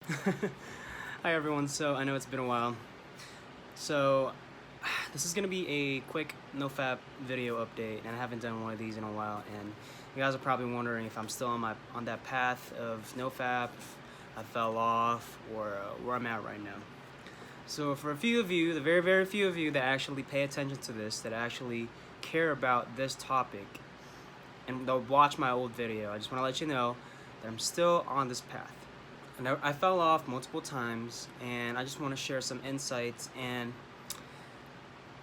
Hi everyone, so I know it's been a while. So this is gonna be a quick NoFap video update, and I haven't done one of these in a while, and you guys are probably wondering if I'm still on that path of NoFap, if I fell off, or where I'm at right now. So for a few of you, the very few of you that actually pay attention to this, that actually care about this topic, and they'll watch my old video, I just want to let you know that I'm still on this path. And I fell off multiple times, and I just want to share some insights and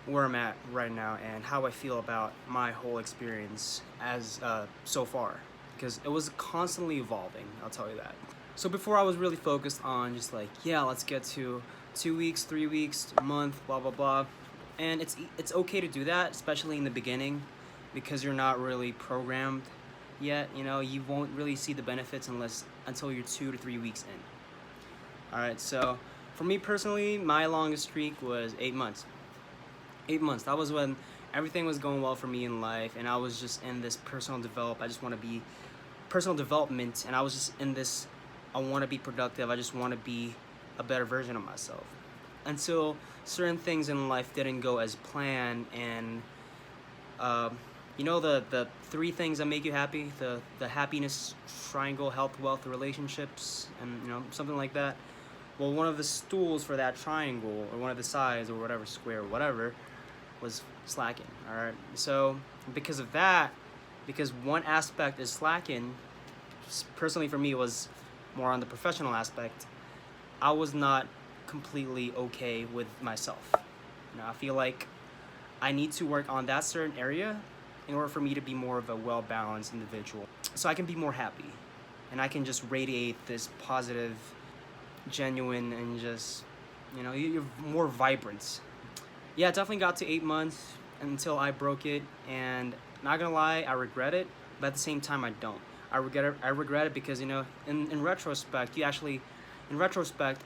where I'm at right now and how I feel about my whole experience as so far, because it was constantly evolving, I'll tell you that. So before I was really focused on just like, yeah, let's get to 2 weeks, 3 weeks, a month, blah blah blah, and it's okay to do that, especially in the beginning, because you're not really programmed yet. You know, you won't really see the benefits until you're 2 to 3 weeks in. All right, so for me personally, my longest streak was 8 months. 8 months. That was when everything was going well for me in life, and I was just in this personal development, and I was just in this, I want to be productive. I just want to be a better version of myself. Until certain things in life didn't go as planned, and you know, the 3 things that make you happy, the happiness triangle: health, wealth, relationships, and you know, something like that. Well, one of the stools for that triangle, or one of the sides, or whatever, square, or whatever, was slacking. All right, so because of that, because one aspect is slacking, personally for me it was more on the professional aspect, I was not completely okay with myself. You know, I feel like I need to work on that certain area in order for me to be more of a well-balanced individual, so I can be more happy and I can just radiate this positive, genuine, and just, you know, you're more vibrant. Yeah, it definitely got to 8 months until I broke it, and not gonna lie, I regret it, but at the same time I don't. I regret it because, you know, in retrospect,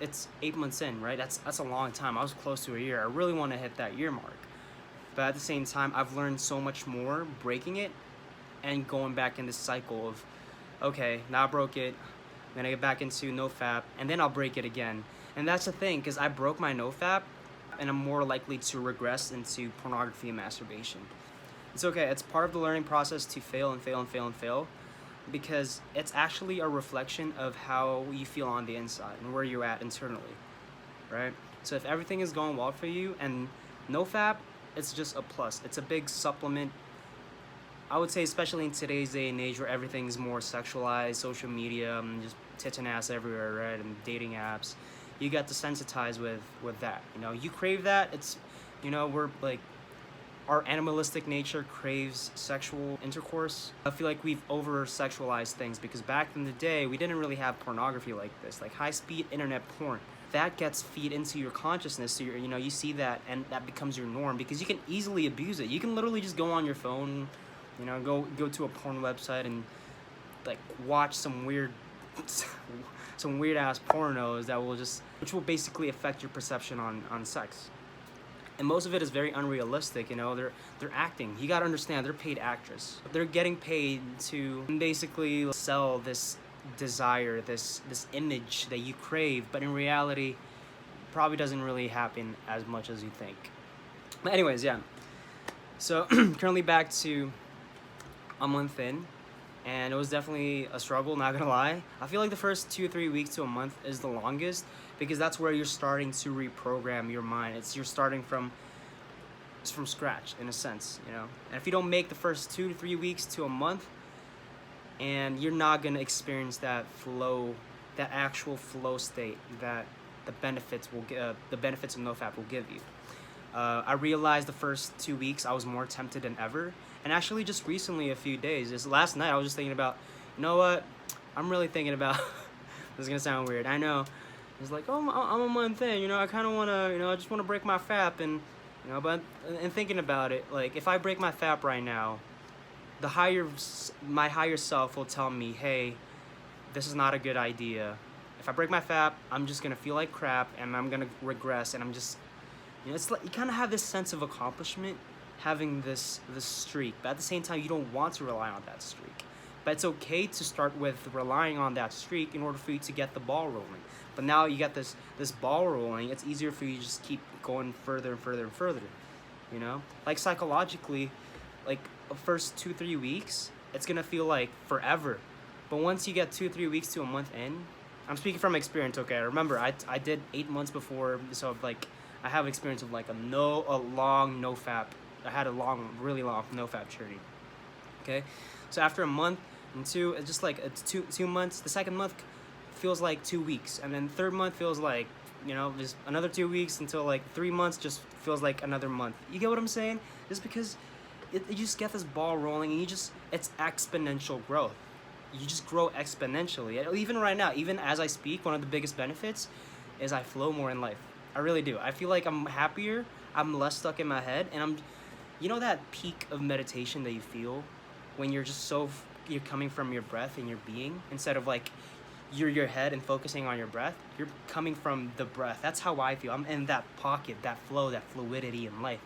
it's 8 months in, right? That's a long time. I was close to a year. I really want to hit that year mark. But at the same time, I've learned so much more breaking it and going back in this cycle of, okay, now I broke it, I'm gonna get back into NoFap, and then I'll break it again. And that's the thing, because I broke my NoFap, and I'm more likely to regress into pornography and masturbation. It's okay, it's part of the learning process to fail and fail and fail and fail, because it's actually a reflection of how you feel on the inside and where you're at internally, right? So if everything is going well for you, and NoFap, it's just a plus. It's a big supplement. I would say, especially in today's day and age where everything's more sexualized, social media, and just tits and ass everywhere, right? And dating apps, you get desensitized with that. You know, you crave that. It's, you know, we're like, our animalistic nature craves sexual intercourse. I feel like we've over-sexualized things, because back in the day, we didn't really have pornography like this, like high-speed internet porn. That gets feed into your consciousness, so you know, you see that, and that becomes your norm, because you can easily abuse it. You can literally just go on your phone, you know, go to a porn website and like watch some weird ass pornos which will basically affect your perception on sex. And most of it is very unrealistic. You know, they're acting. You gotta understand, they're paid actors. They're getting paid to basically sell this desire, this image that you crave, but in reality probably doesn't really happen as much as you think. But anyways, yeah, so currently back to a month in, and it was definitely a struggle, not gonna lie. I feel like the first 2 or 3 weeks to a month is the longest, because that's where you're starting to reprogram your mind. You're starting from scratch, in a sense, you know. And if you don't make the first 2 to 3 weeks to a month, and you're not gonna experience that flow, that actual flow state that the benefits of NoFap will give you. I realized the first 2 weeks I was more tempted than ever, and actually just recently, a few days, just last night, I was just thinking about, you know what, I'm really thinking about this is gonna sound weird, I know. It's like, oh, I'm a month in, you know, I kind of want to, you know, I just want to break my FAP, and, you know, but, and thinking about it, like, if I break my FAP right now, my higher self will tell me, hey, this is not a good idea. If I break my FAP, I'm just going to feel like crap, and I'm going to regress, and I'm just, you know, it's like, you kind of have this sense of accomplishment having this streak, but at the same time, you don't want to rely on that streak, But it's okay to start with relying on that streak in order for you to get the ball rolling. But now you got this ball rolling, it's easier for you to just keep going further and further and further. You know? Like psychologically, like the first 2-3 weeks, it's gonna feel like forever. But once you get 2-3 weeks to a month in, I'm speaking from experience, okay? Remember, I did 8 months before, so like I have experience of like a long NoFap. I had a really long NoFap journey. Okay, so after a month and two, it's just like it's 2 months. The second month feels like 2 weeks, and then third month feels like, you know, just another 2 weeks, until like 3 months just feels like another month. You get what I'm saying? Just because you just get this ball rolling, and it's exponential growth. You just grow exponentially. Even right now, even as I speak, one of the biggest benefits is I flow more in life. I really do. I feel like I'm happier. I'm less stuck in my head, and you know that peak of meditation that you feel when you're just you're coming from your breath and your being, instead of like your head and focusing on your breath. You're coming from the breath. That's how I feel. I'm in that pocket, that flow, that fluidity in life,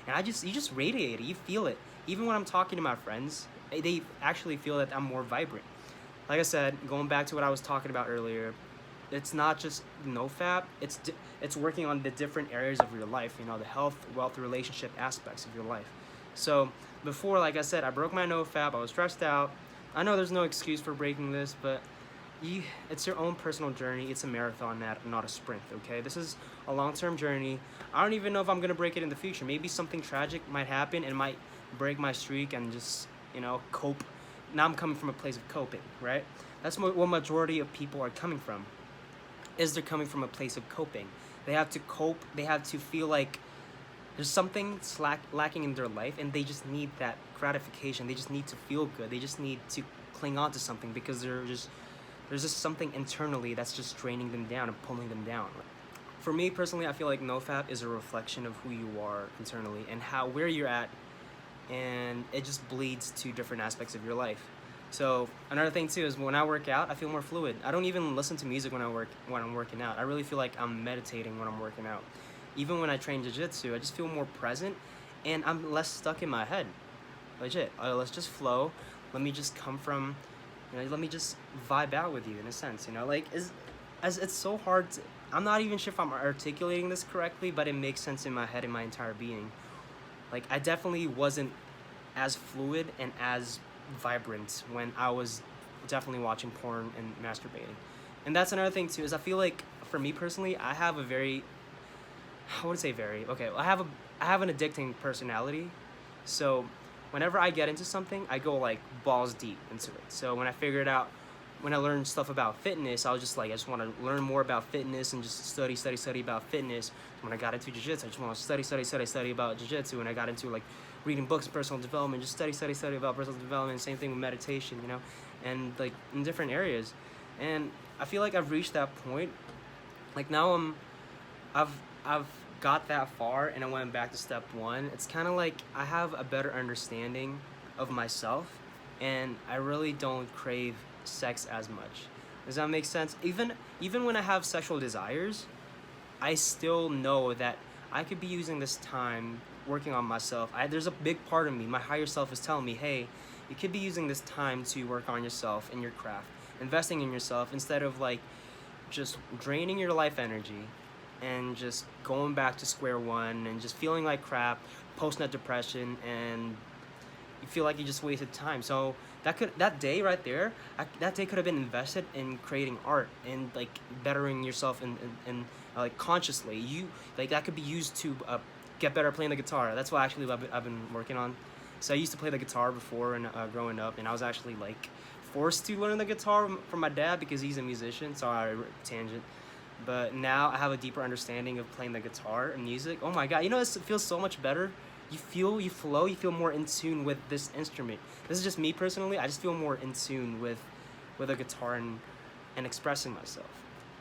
and you just radiate it. You feel it. Even when I'm talking to my friends, they actually feel that I'm more vibrant. Like I said, going back to what I was talking about earlier, it's not just NoFap. It's working on the different areas of your life. You know, the health, wealth, relationship aspects of your life. So before, like I said, I broke my NoFap. I was stressed out. I know there's no excuse for breaking this, but it's your own personal journey. It's a marathon, not a sprint. Okay, this is a long-term journey. I don't even know if I'm gonna break it in the future. Maybe something tragic might happen and might break my streak, and just, you know, cope. Now I'm coming from a place of coping, right? That's what majority of people are coming from. They're coming from a place of coping. They have to cope. They have to feel like there's something lacking in their life, and they just need that gratification. They just need to feel good. They just need to cling on to something, because there's just something internally that's just draining them down and pulling them down. For me personally, I feel like NoFap is a reflection of who you are internally and where you're at, and it just bleeds to different aspects of your life. So another thing too is when I work out, I feel more fluid. I don't even listen to music when I'm working out. I really feel like I'm meditating when I'm working out. Even when I train jiu-jitsu, I just feel more present, and I'm less stuck in my head. Legit. Let's just flow. Let me just come from, you know, let me just vibe out with you in a sense, you know, like as it's so hard to, I'm not even sure if I'm articulating this correctly, but it makes sense in my head and my entire being. Like, I definitely wasn't as fluid and as vibrant when I was definitely watching porn and masturbating. And that's another thing too, is I feel like for me personally, I have a very, I wouldn't say very, okay, I have an addicting personality. So whenever I get into something, I go like balls deep into it. So when I learned stuff about fitness, I was just like, I just want to learn more about fitness and just study about fitness. When I got into jiu-jitsu, I just want to study about jiu-jitsu. And I got into like reading books, personal development, just study about personal development. Same thing with meditation, you know, and like in different areas. And I feel like I've reached that point. Like now I've got that far, and I went back to step one. It's kind of like I have a better understanding of myself, and I really don't crave sex as much. Does that make sense? Even when I have sexual desires, I still know that I could be using this time working on myself. There's a big part of me, my higher self is telling me, hey, you could be using this time to work on yourself and your craft, investing in yourself, instead of like just draining your life energy and just going back to square one and just feeling like crap, post-nut depression, and you feel like you just wasted time. So that day right there, that day could have been invested in creating art and like bettering yourself and like consciously. Like that could be used to get better at playing the guitar. That's what actually I've been working on. So I used to play the guitar before and growing up, and I was actually like forced to learn the guitar from my dad because he's a musician. Sorry, tangent. But now I have a deeper understanding of playing the guitar and music. Oh my god, you know, it feels so much better. You flow, you feel more in tune with this instrument. This is just me personally. I just feel more in tune with a guitar and expressing myself.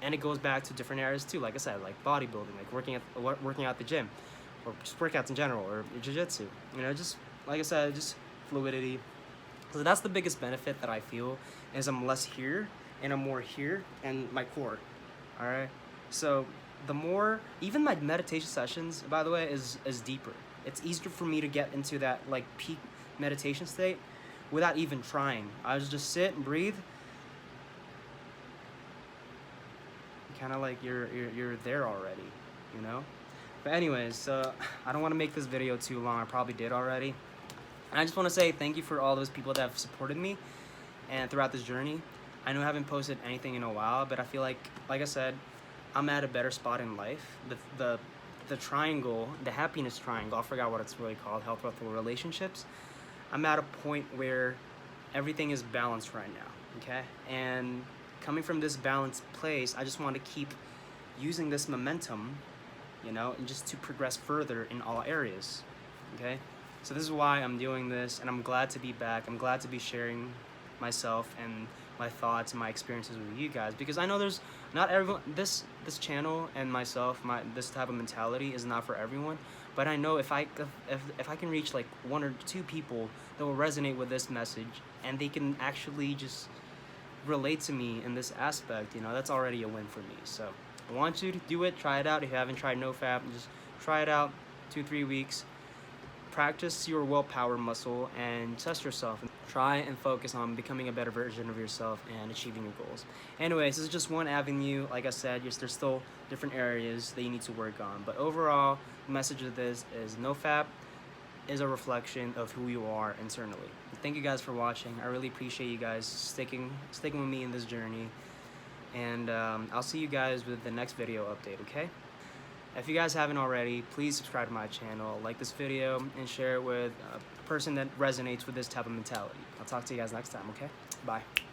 And it goes back to different areas too. Like I said, like bodybuilding, like working out at the gym, or just workouts in general, or jiu-jitsu. You know, just like I said, just fluidity. So that's the biggest benefit that I feel, is I'm less here and I'm more here and my core. All right. So the more, even my meditation sessions, by the way, is deeper. It's easier for me to get into that like peak meditation state without even trying. I was just sit and breathe. Kind of like you're there already, you know? But anyways, I don't want to make this video too long. I probably did already. And I just want to say thank you for all those people that have supported me and throughout this journey. I know I haven't posted anything in a while, but I feel like I said, I'm at a better spot in life. The triangle, the happiness triangle, I forgot what it's really called, health, wealth, relationships. I'm at a point where everything is balanced right now, okay? And coming from this balanced place, I just want to keep using this momentum, you know, and just to progress further in all areas, okay? So this is why I'm doing this, and I'm glad to be back. I'm glad to be sharing myself and my thoughts and my experiences with you guys, because I know there's not everyone, this channel and myself, this type of mentality is not for everyone, but I know if I can reach like 1 or 2 people that will resonate with this message, and they can actually just relate to me in this aspect, you know, that's already a win for me. So I want you to do it, try it out. If you haven't tried NoFap, just try it out, 2-3 weeks. Practice your willpower muscle and test yourself. Try and focus on becoming a better version of yourself and achieving your goals. Anyways, this is just one avenue. Like I said, there's still different areas that you need to work on. But overall, the message of this is NoFap is a reflection of who you are internally. Thank you guys for watching. I really appreciate you guys sticking with me in this journey. And I'll see you guys with the next video update, okay? If you guys haven't already, please subscribe to my channel, like this video, and share it with a person that resonates with this type of mentality. I'll talk to you guys next time, okay? Bye.